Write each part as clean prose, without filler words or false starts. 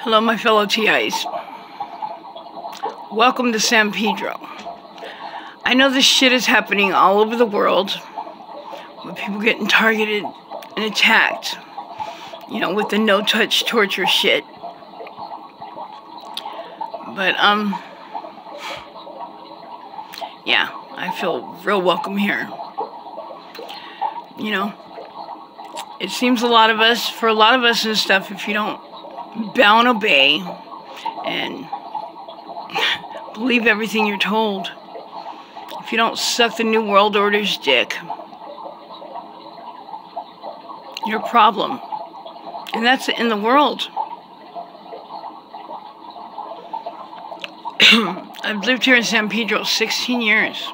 Hello, my fellow TIs. Welcome to San Pedro. I know this shit is happening all over the world, with people getting targeted and attacked, with the no-touch torture shit. But, yeah, I feel real welcome here. It seems for a lot of us and stuff, if you don't bow and obey and believe everything you're told, if you don't suck the New World Order's dick, you're a problem. And that's in the world. I've lived here in San Pedro 16 years.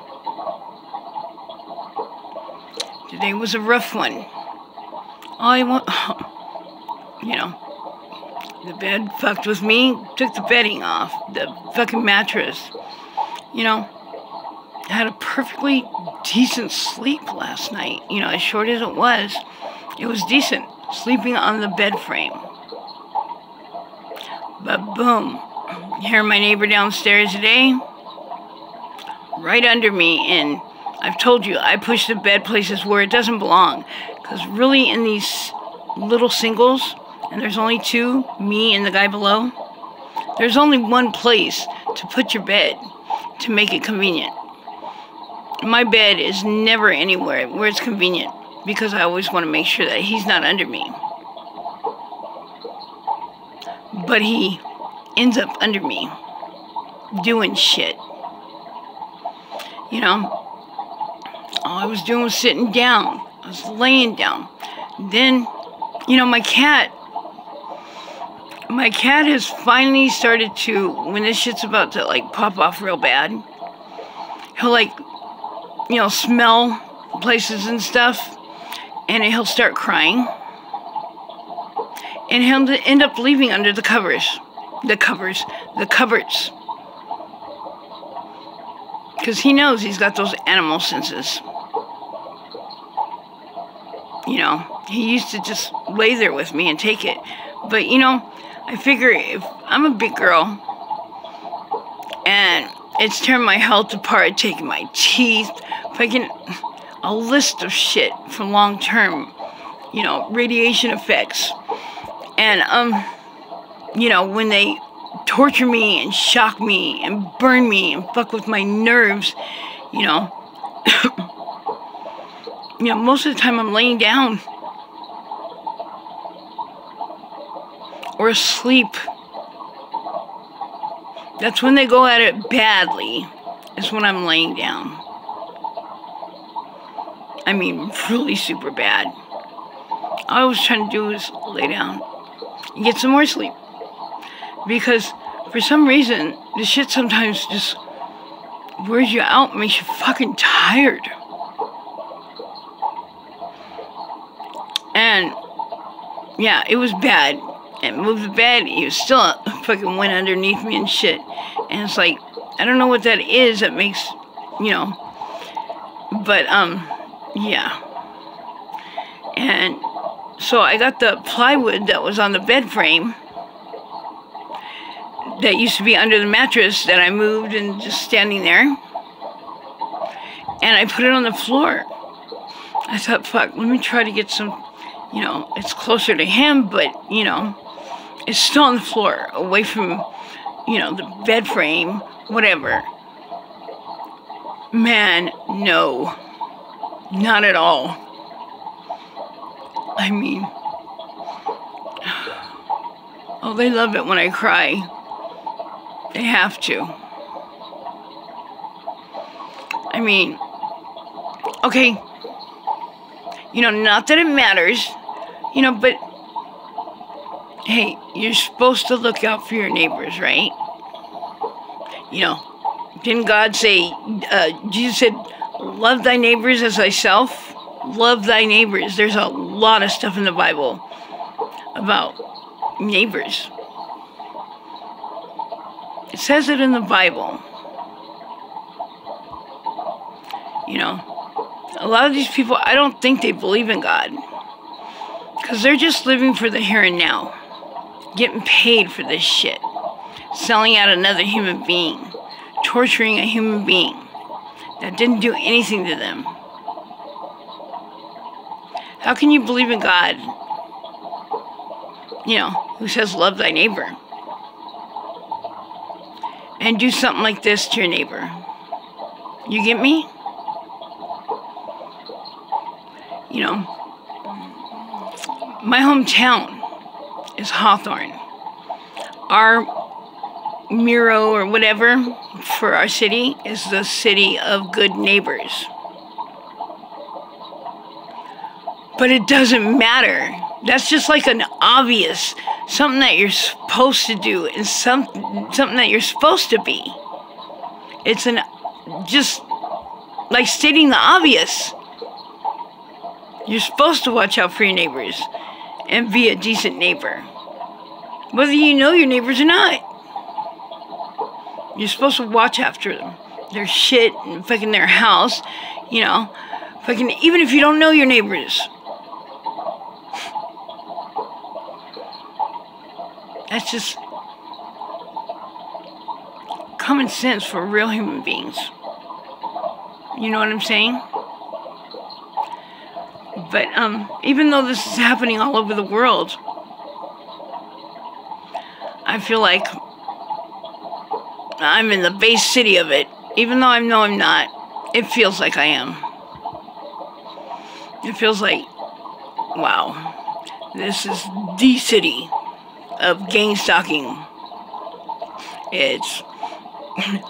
Today was a rough one. The bed fucked with me, took the bedding off, the fucking mattress. I had a perfectly decent sleep last night. As short as it was decent, sleeping on the bed frame. But boom, you hear my neighbor downstairs today, right under me, and I've told you, I push the bed places where it doesn't belong. Because really in these little singles, and there's only two, me and the guy below, there's only one place to put your bed to make it convenient. My bed is never anywhere where it's convenient because I always want to make sure that he's not under me. But he ends up under me doing shit. All I was doing was sitting down. I was laying down. Then, my cat has finally started to, when this shit's about to, pop off real bad, he'll, smell places and stuff, and he'll start crying, and he'll end up leaving under the cupboards. Because he knows he's got those animal senses. He used to just lay there with me and take it. But, I figure if I'm a big girl and it's tearing my health apart, taking my teeth, a list of shit for long-term, radiation effects. And, when they torture me and shock me and burn me and fuck with my nerves, most of the time I'm laying down or asleep. That's when they go at it badly, is when I'm laying down. I mean, really super bad. All I was trying to do is lay down and get some more sleep. Because for some reason, this shit sometimes just wears you out, makes you fucking tired. And, yeah, it was bad. And moved the bed, he was still fucking went underneath me and shit. And it's like, I don't know what that is that makes, But, yeah. And so I got the plywood that was on the bed frame that used to be under the mattress that I moved and just standing there. And I put it on the floor. I thought, fuck, let me try to get some, it's closer to him, but, it's still on the floor, away from, the bed frame, whatever. Man, no. Not at all. I mean, oh, they love it when I cry. They have to. I mean, okay, not that it matters, but hey, you're supposed to look out for your neighbors, right? Didn't God say, Jesus said, love thy neighbors as thyself? Love thy neighbors. There's a lot of stuff in the Bible about neighbors. It says it in the Bible. A lot of these people, I don't think they believe in God. Because they're just living for the here and now. getting paid for this shit, selling out another human being, torturing a human being that didn't do anything to them. How can you believe in God, who says love thy neighbor, and do something like this to your neighbor? You get me? My hometown is Hawthorne. Our Miro or whatever for our city is the city of good neighbors. But it doesn't matter. That's just like an obvious, something that you're supposed to do and something that you're supposed to be. It's just like stating the obvious. You're supposed to watch out for your neighbors and be a decent neighbor, whether you know your neighbors or not. You're supposed to watch after them, their shit and fucking their house, fucking even if you don't know your neighbors. That's just common sense for real human beings. You know what I'm saying? But even though this is happening all over the world, I feel like I'm in the base city of it. Even though I know I'm not, it feels like I am. It feels like, wow, this is the city of gangstalking. It's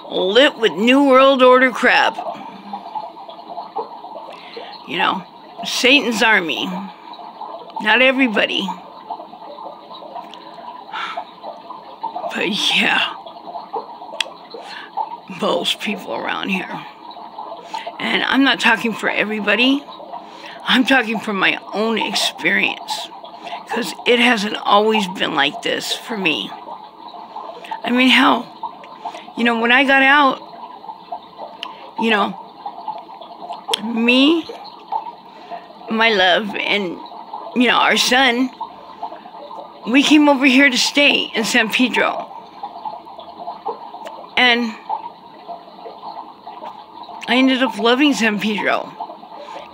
lit with New World Order crap. Satan's army. Not everybody. But yeah, most people around here. And I'm not talking for everybody. I'm talking from my own experience. Because it hasn't always been like this for me. I mean, hell, when I got out, me, my love, and, our son, we came over here to stay in San Pedro. And I ended up loving San Pedro.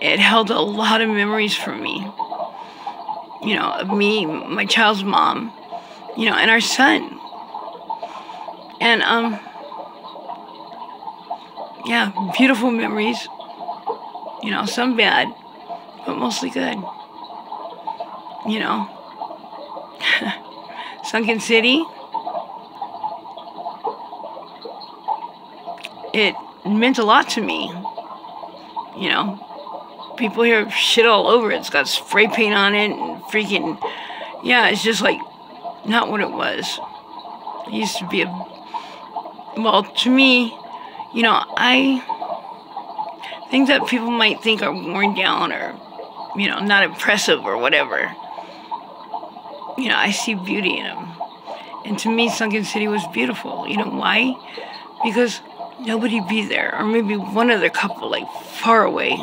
It held a lot of memories for me. Of me, my child's mom, and our son. And, yeah, beautiful memories. Some bad, but mostly good. Sunken City. It meant a lot to me. People here have shit all over it. It's got spray paint on it and freaking, yeah, it's just like not what it was. It used to be well, to me, I think that people might think are worn down or, not impressive or whatever. I see beauty in them. And to me, Sunken City was beautiful. You know why? Because nobody'd be there, or maybe one other couple, like, far away.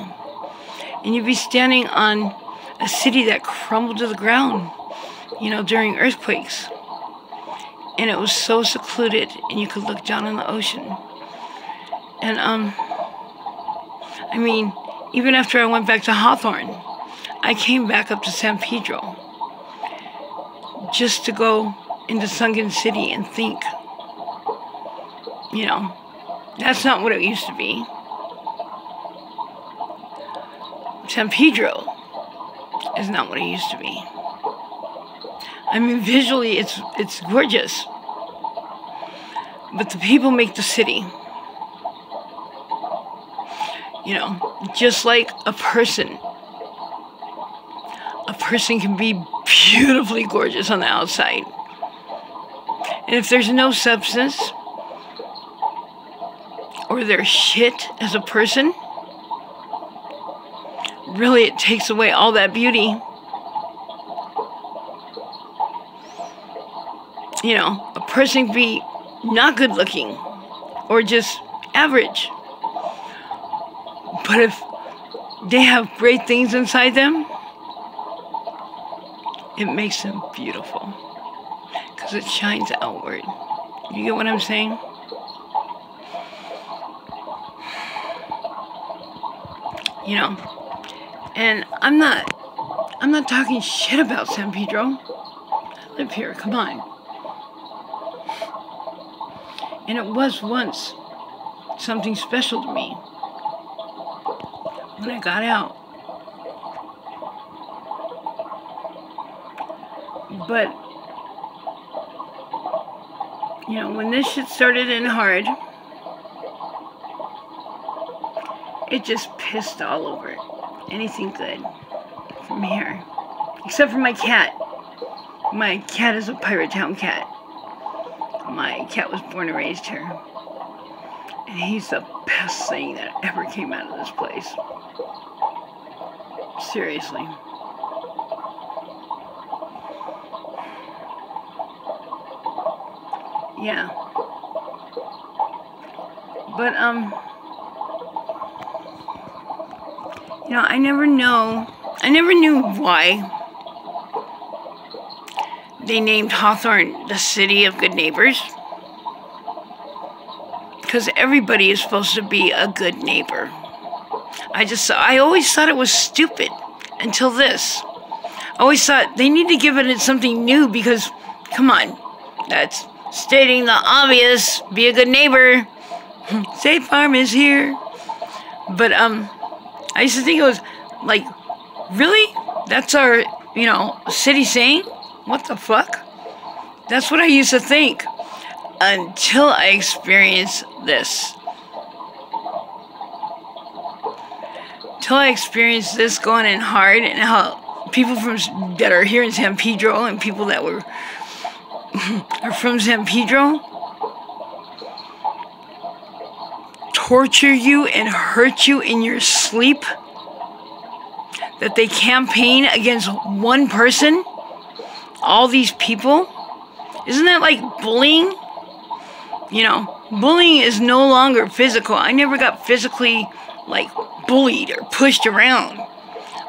And you'd be standing on a city that crumbled to the ground, during earthquakes. And it was so secluded, and you could look down on the ocean. And, I mean, even after I went back to Hawthorne, I came back up to San Pedro just to go into Sunken City and think, that's not what it used to be. San Pedro is not what it used to be. I mean, visually, it's gorgeous. But the people make the city. Just like a person. A person can be beautifully gorgeous on the outside. And if there's no substance, or they're shit as a person, really it takes away all that beauty. A person can be not good looking or just average. But if they have great things inside them, it makes them beautiful. because it shines outward. You get what I'm saying? You know, and I'm not talking shit about San Pedro. I live here, come on. And it was once something special to me when I got out. But, you know, when this shit started in hard, it just pissed all over anything good from here. Except for my cat. My cat is a Pirate Town cat. My cat was born and raised here. And he's the best thing that ever came out of this place. Seriously. Yeah. But, you know, I never knew why they named Hawthorne the City of Good Neighbors. Because everybody is supposed to be a good neighbor. I always thought it was stupid until this. I always thought they need to give it something new because, come on, that's stating the obvious, be a good neighbor. State Farm is here. But, I used to think it was like, really? That's our, you know, city saying? What the fuck? That's what I used to think until I experienced this. Till I experienced this going in hard and how people that are here in San Pedro and people that are from San Pedro torture you and hurt you in your sleep. That they campaign against one person. All these people. Isn't that like bullying? You know, bullying is no longer physical. I never got physically, like, bullied or pushed around.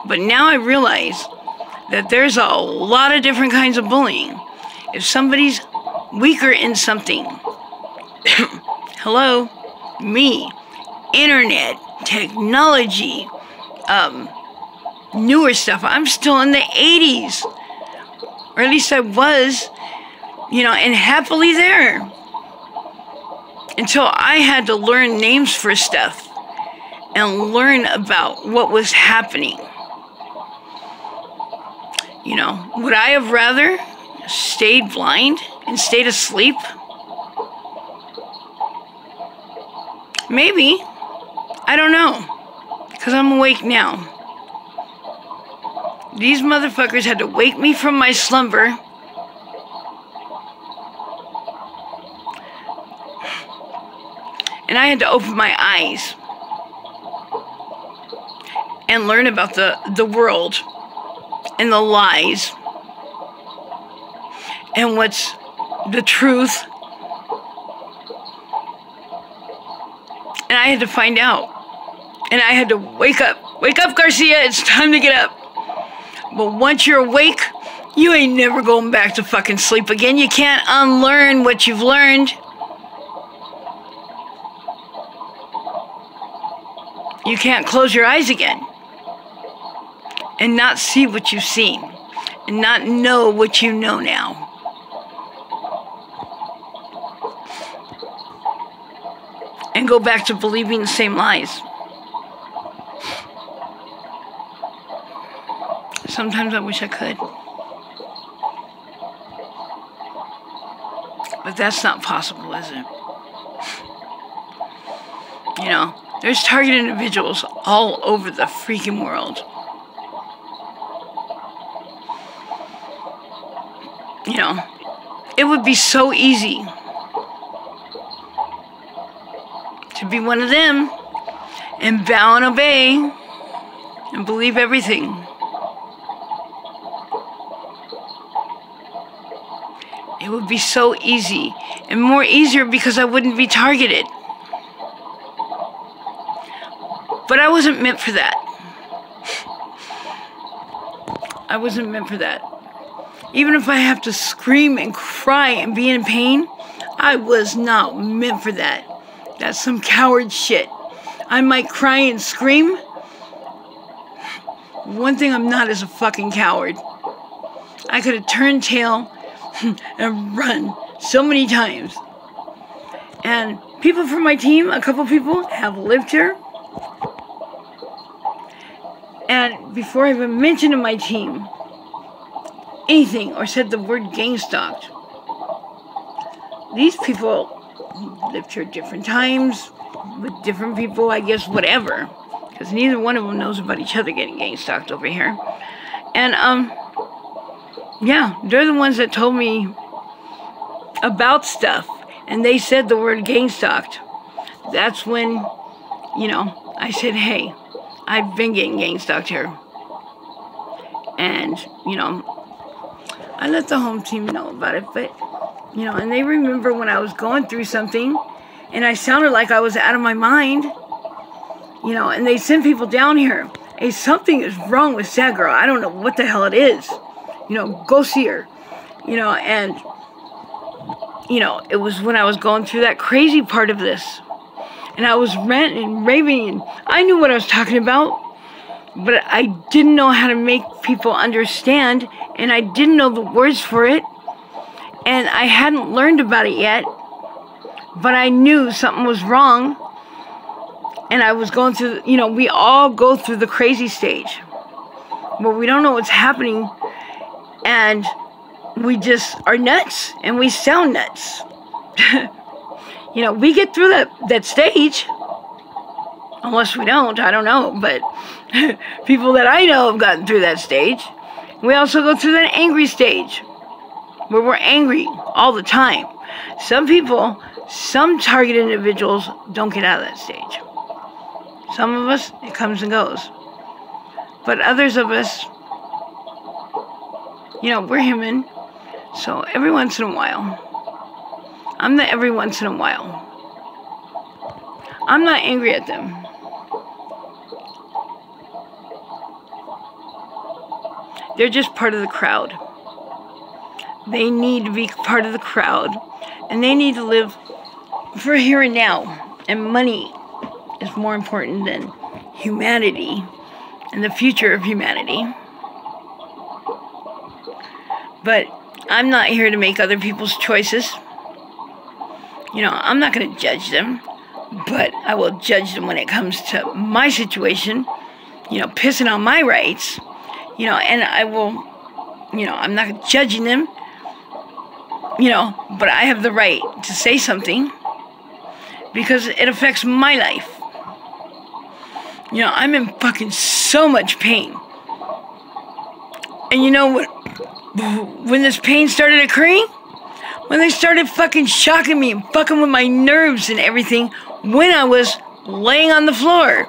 But now I realize that there's a lot of different kinds of bullying. If somebody's weaker in something, hello, me, internet, technology, newer stuff. I'm still in the 80s. Or at least I was, you know, and happily there. Until I had to learn names for stuff and learn about what was happening. You know, would I have rather stayed blind and stayed asleep? Maybe. I don't know. Because I'm awake now. These motherfuckers had to wake me from my slumber. And I had to open my eyes and learn about the world and the lies and what's the truth. And I had to find out. And I had to wake up. Wake up, Garcia. It's time to get up. But once you're awake, you ain't never going back to fucking sleep again. You can't unlearn what you've learned. You can't close your eyes again and not see what you've seen and not know what you know now. And go back to believing the same lies. Sometimes I wish I could. But that's not possible, is it? You know, there's targeted individuals all over the freaking world. You know, it would be so easy to be one of them and bow and obey and believe everything. It would be so easy and more easier because I wouldn't be targeted. But I wasn't meant for that. I wasn't meant for that. Even if I have to scream and cry and be in pain, I was not meant for that. That's some coward shit. I might cry and scream. One thing I'm not is a fucking coward. I could have turned tail and run so many times. And people from my team, a couple people, have lived here. And before I even mentioned to my team anything or said the word gangstalked, these people lived here different times, with different people, I guess, whatever. Because neither one of them knows about each other getting gangstalked over here. And, yeah, they're the ones that told me about stuff. And they said the word gangstalked. That's when, you know, I said, hey, I've been getting gangstalked here. And, you know, I let the home team know about it, but, you know, and they remember when I was going through something and I sounded like I was out of my mind, you know, and they send people down here. Hey, something is wrong with Sad Girl. I don't know what the hell it is. You know, go see her. You know, and, you know, it was when I was going through that crazy part of this. And I was ranting and raving, and I knew what I was talking about, but I didn't know how to make people understand, and I didn't know the words for it, and I hadn't learned about it yet, but I knew something was wrong, and I was going through, you know, we all go through the crazy stage, where we don't know what's happening, and we just are nuts, and we sound nuts. You know, we get through that stage. Unless we don't, I don't know. But people that I know have gotten through that stage. We also go through that angry stage, where we're angry all the time. Some people, some target individuals don't get out of that stage. Some of us, it comes and goes. But others of us, you know, we're human. So every once in a while, I'm the every once in a while. I'm not angry at them. They're just part of the crowd. They need to be part of the crowd. And they need to live for here and now. And money is more important than humanity and the future of humanity. But I'm not here to make other people's choices. You know, I'm not going to judge them, but I will judge them when it comes to my situation, you know, pissing on my rights, you know, and I will, you know, I'm not judging them, you know, but I have the right to say something because it affects my life. You know, I'm in fucking so much pain. And you know what? When this pain started occurring, when they started fucking shocking me and fucking with my nerves and everything, when I was laying on the floor,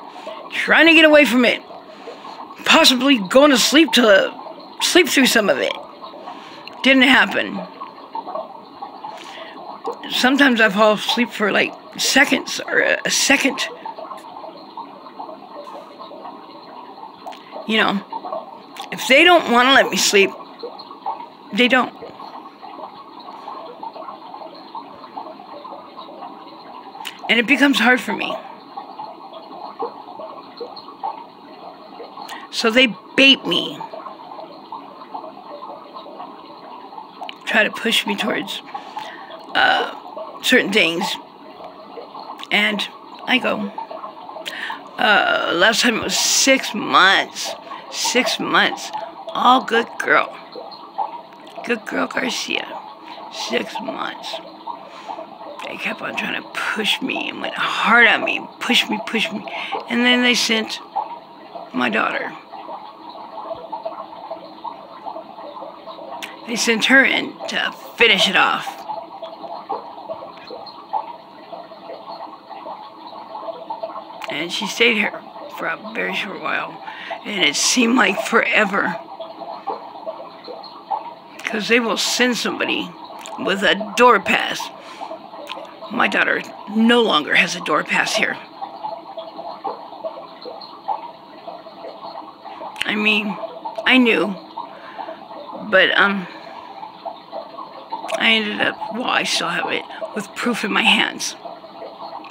trying to get away from it, possibly going to sleep through some of it. Didn't happen. Sometimes I fall asleep for like seconds or a second. You know, if they don't want to let me sleep, they don't. And it becomes hard for me. So they bait me. Try to push me towards certain things. And I go. Last time it was 6 months. 6 months. All good girl. Good girl Garcia. 6 months. They kept on trying to push me and went hard on me. Push me. And then they sent my daughter. They sent her in to finish it off. And she stayed here for a very short while. And it seemed like forever. Because they will send somebody with a door pass. My daughter no longer has a door pass here. I mean, I knew. But, I ended up, well, I still have it, with proof in my hands.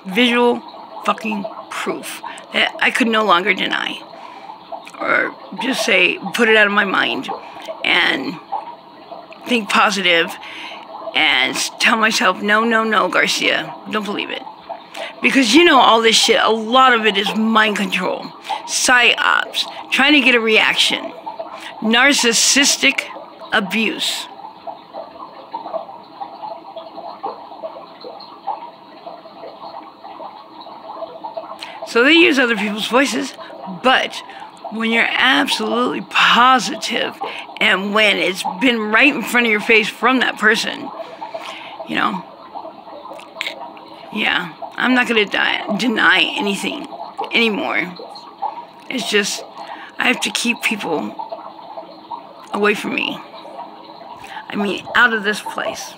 Visual fucking proof that I could no longer deny. Or just say, put it out of my mind and think positive and tell myself, no, no, no, Garcia, don't believe it. Because you know all this shit, a lot of it is mind control, psyops, trying to get a reaction, narcissistic abuse. So they use other people's voices, but when you're absolutely positive and when it's been right in front of your face from that person, you know, yeah, I'm not going to deny anything anymore. It's just, I have to keep people away from me. I mean, out of this place.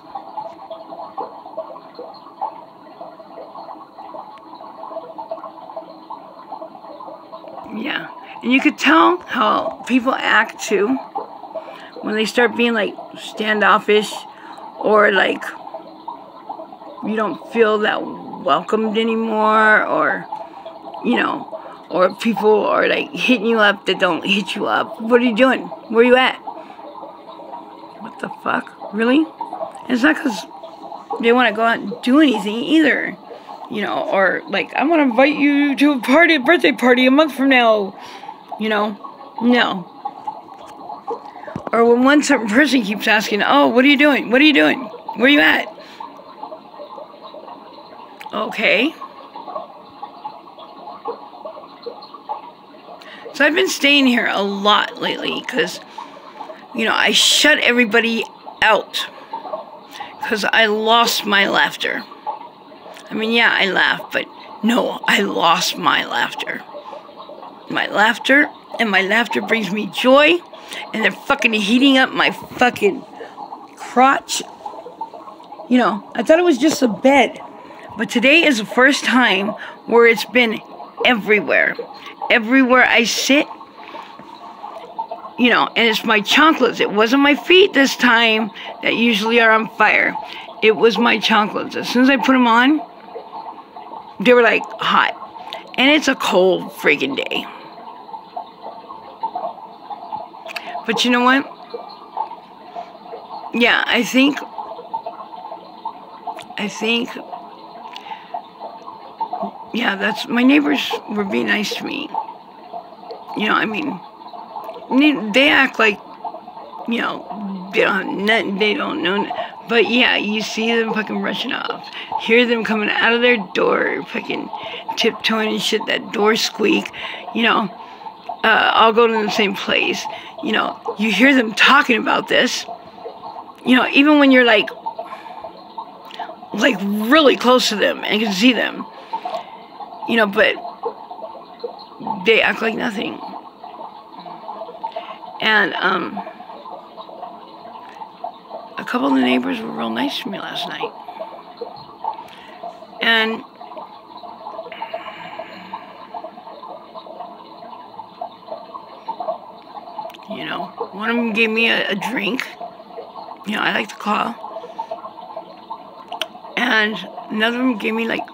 Yeah. And you could tell how people act too when they start being like standoffish or like you don't feel that welcomed anymore, or you know, or people are like hitting you up that don't hit you up. What are you doing? Where are you at? What the fuck? Really? And it's not because they want to go out and do anything either. You know, or like, I want to invite you to a party, a birthday party a month from now. You know? No. Or when one certain person keeps asking, oh, what are you doing? What are you doing? Where are you at? Okay. So I've been staying here a lot lately because, you know, I shut everybody out because I lost my laughter. I mean, yeah, I laugh, but no, I lost my laughter. My laughter, and my laughter brings me joy, and they're fucking heating up my fucking crotch. You know, I thought it was just a bed, but today is the first time where it's been everywhere. Everywhere I sit, you know, and it's my chanclas. It wasn't my feet this time that usually are on fire. It was my chanclas. As soon as I put them on, they were like hot. And it's a cold freaking day. But you know what? Yeah, I think, yeah, that's, my neighbors were being nice to me. You know, I mean, they act like, you know, they don't know. But yeah, you see them fucking rushing off. Hear them coming out of their door, fucking tiptoeing and shit, that door squeak. You know, all go to the same place. You know, you hear them talking about this. You know, even when you're like really close to them and can see them. You know, but they act like nothing. And, a couple of the neighbors were real nice to me last night. And you know, one of them gave me a drink. You know, I like to call. And another one gave me like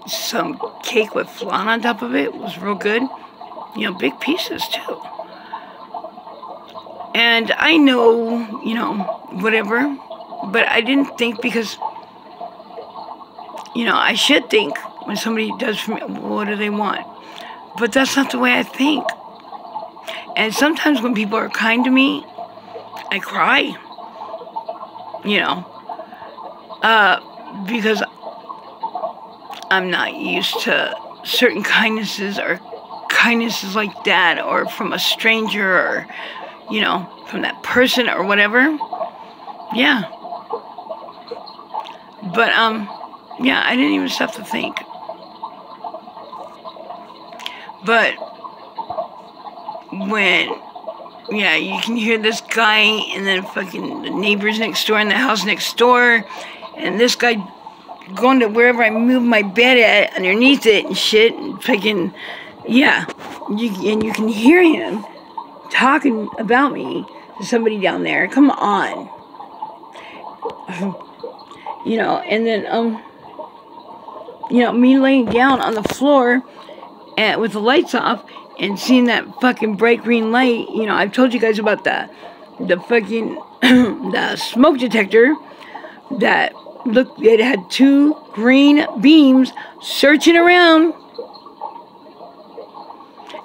some cake with flan on top of it. It was real good. You know, big pieces too. And I know, you know, whatever, but I didn't think because, you know, I should think when somebody does for me, what do they want? But that's not the way I think. And sometimes when people are kind to me, I cry, you know, because I'm not used to certain kindnesses or kindnesses like that, or from a stranger, or, you know, from that person or whatever. Yeah. But, yeah, I didn't even stop to think. But when, yeah, you can hear this guy and then fucking the neighbors next door and the house next door, and this guy going to wherever I move my bed at underneath it and shit, and fucking, yeah, and you can hear him talking about me to somebody down there. Come on. You know, and then, you know, me laying down on the floor with the lights off and seeing that fucking bright green light. You know, I've told you guys about the fucking, the smoke detector that, look, it had 2 green beams searching around,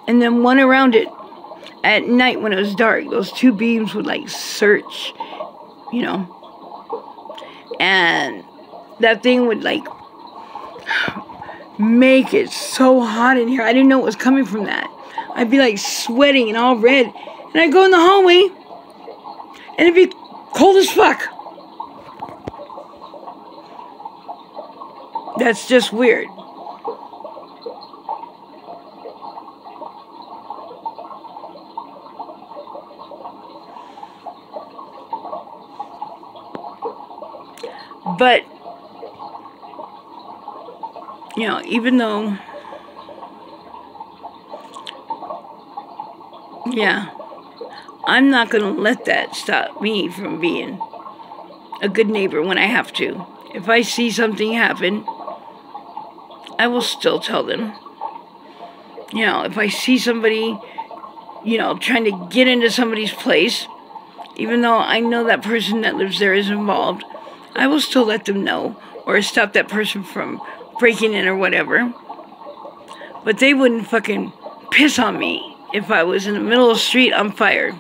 and then one around it at night when it was dark. Those 2 beams would, like, search, you know, and that thing would, like, make it so hot in here. I didn't know it was coming from that. I'd be, like, sweating and all red, and I'd go in the hallway, and it'd be cold as fuck. That's just weird. But, you know, even though, yeah, I'm not going to let that stop me from being a good neighbor when I have to. If I see something happen, I will still tell them. You know, if I see somebody, you know, trying to get into somebody's place, even though I know that person that lives there is involved, I will still let them know, or stop that person from breaking in or whatever. But they wouldn't fucking piss on me if I was in the middle of the street on fire.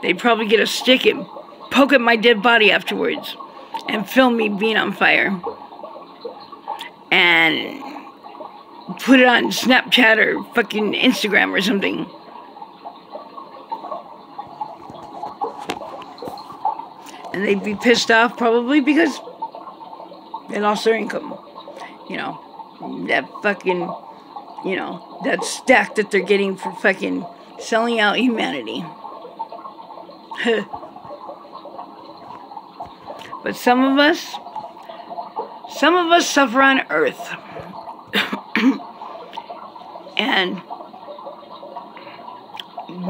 They'd probably get a stick and poke at my dead body afterwards and film me being on fire and put it on Snapchat or fucking Instagram or something. And they'd be pissed off probably because they lost their income. You know, that fucking, you know, that stack that they're getting for fucking selling out humanity. But some of us suffer on earth. And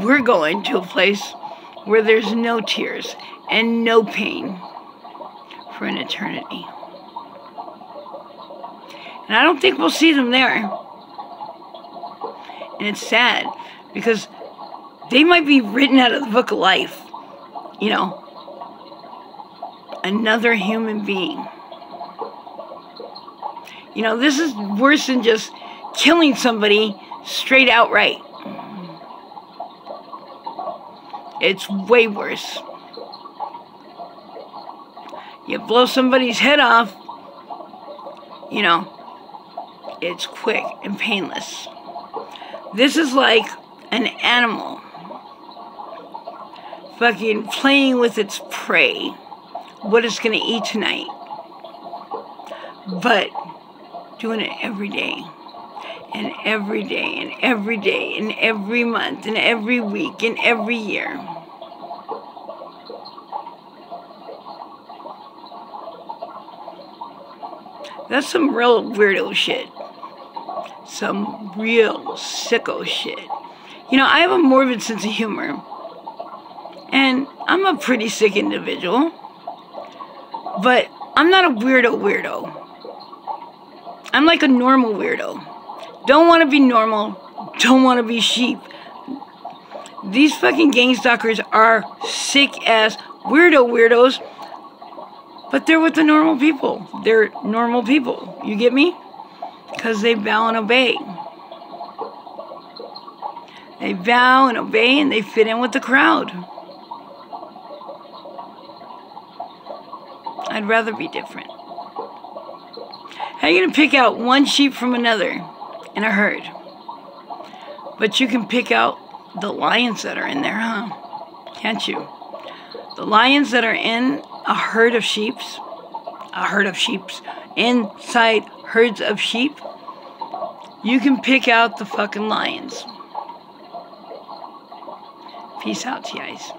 we're going to a place where there's no tears and no pain for an eternity. And I don't think we'll see them there. And it's sad, because they might be written out of the book of life. You know, another human being. You know, this is worse than just killing somebody straight outright. It's way worse. You blow somebody's head off, you know, it's quick and painless. This is like an animal fucking playing with its prey, what it's gonna eat tonight, but doing it every day, and every day, and every day, and every month, and every week, and every year. That's some real weirdo shit. Some real sicko shit. You know, I have a morbid sense of humor. And I'm a pretty sick individual. But I'm not a weirdo. I'm like a normal weirdo. Don't want to be normal. Don't want to be sheep. These fucking gangstalkers are sick-ass weirdos. But they're with the normal people. They're normal people. You get me? Because they bow and obey. They bow and obey, and they fit in with the crowd. I'd rather be different. How are you going to pick out one sheep from another in a herd? But you can pick out the lions that are in there, huh? Can't you? The lions that are in a herd of sheeps, inside herds of sheep, you can pick out the fucking lions. Peace out, guys.